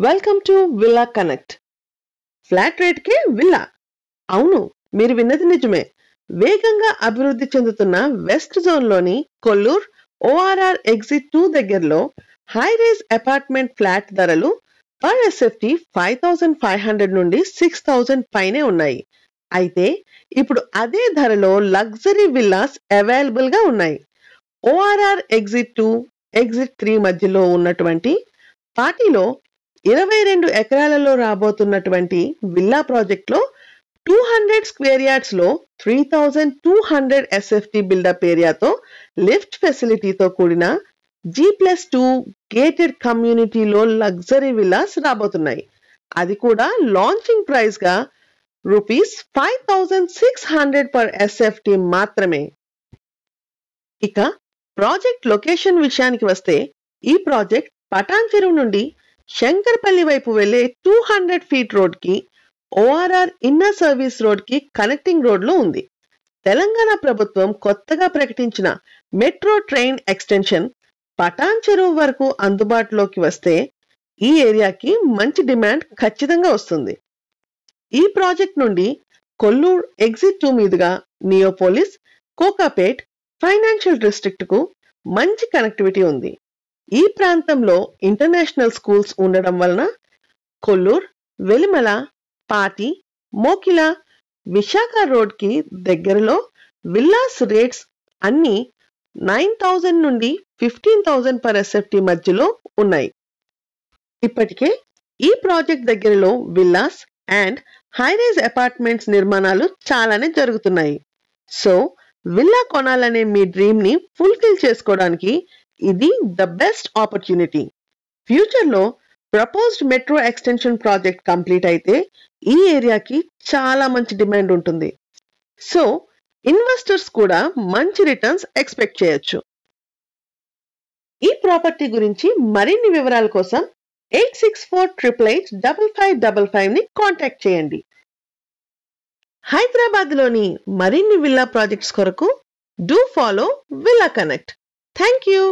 Welcome to villa connect. Flat rate K villa. అవును, మీరు విన్నది నిజమే. వేగంగా అభివృద్ధి చెందుతున్న వెస్ట్ జోన్ లోని కొల్లూర్ ఓఆర్ఆర్ ఎగ్జిట్ 2 దగ్గరలో హై రైజ్ అపార్ట్మెంట్ ఫ్లాట్ ధరలు పర్ ఎస్ఎఫ్టీ 5,500 నుండి 6,000 పైనే ఉన్నాయి. అయితే ఇప్పుడు అదే ధరలో లగ్జరీ విల్లాస్ అవైలబుల్ గా ఉన్నాయి. ఓఆర్ఆర్ ఎగ్జిట్ 2, ఎగ్జిట్ 3 మధ్యలో ఉన్నటువంటి పార్టీలో 22 ఎకరాలలో రాబోతున్నటువంటి విల్లా ప్రాజెక్ట్ లో 200 స్క్వేర్ యార్డ్స్ లో 3,200 ఎస్ఎఫ్టీ బిల్డప్ ఏరియాతో లిఫ్ట్ ఫెసిలిటీతో కూడిన G+2 గేటెడ్ కమ్యూనిటీలో లగ్జరీ విల్లాస్ రాబోతున్నాయి. అది కూడా లాంచింగ్ ప్రైస్ గా ₹5,600 పర్ ఎస్ఎఫ్టీ మాత్రమే. ఇక ప్రాజెక్ట్ లొకేషన్ విషయానికి వస్తే ఈ ప్రాజెక్ట్ పటాన్ చెరువు నుండి శంకర్పల్లి వైపు వెళ్లే 200 ఫీట్ రోడ్ కి ఓఆర్ఆర్ ఇన్నర్ సర్వీస్ రోడ్ కి కనెక్టింగ్ రోడ్ లో ఉంది. తెలంగాణ ప్రభుత్వం కొత్తగా ప్రకటించిన మెట్రో ట్రైన్ ఎక్స్టెన్షన్ పటాన్ చెరువు వరకు అందుబాటులోకి వస్తే ఈ ఏరియాకి మంచి డిమాండ్ ఖచ్చితంగా వస్తుంది. ఈ ప్రాజెక్ట్ నుండి కొల్లూరు ఎగ్జిట్ 2 మీదుగా నియోపోలిస్, కోకాపేట్ ఫైనాన్షియల్ డిస్ట్రిక్ట్ కు మంచి కనెక్టివిటీ ఉంది. ఈ ప్రాంతంలో ఇంటర్నేషనల్ స్కూల్స్ ఉండడం వలన కొల్లూరు, వెలిమల, పాటి, మోకిల, విశాఖ రోడ్ కి దగ్గరలో విల్లాస్ రేట్స్ అన్ని 9,000 నుండి 15,000 పర్ ఎస్ఎఫ్టీ మధ్యలో ఉన్నాయి. ఇప్పటికే ఈ ప్రాజెక్ట్ దగ్గరలో విల్లాస్ అండ్ హైరైజ్ అపార్ట్మెంట్స్ నిర్మాణాలు చాలానే జరుగుతున్నాయి. సో విల్లా కొనాలనే మీ డ్రీమ్ ని ఫుల్ఫిల్ చేసుకోవడానికి ఇది ద బెస్ట్ ఆపర్చునిటీ. ఫ్యూచర్ లో proposed metro extension project complete అయితే ఈ ఏరియాకి చాలా మంచి డిమాండ్ ఉంటుంది. సో ఇన్వెస్టర్స్ కూడా మంచి రిటర్న్స్ ఎక్స్పెక్ట్ చేయొచ్చు. ఈ ప్రాపర్టీ గురించి మరిన్ని వివరాల కోసం 8648885555 ని కాంటాక్ట్ చేయండి. హైదరాబాద్ లోని మరిన్ని విల్లా ప్రాజెక్ట్స్ కొరకు do follow villa connect. Thank you.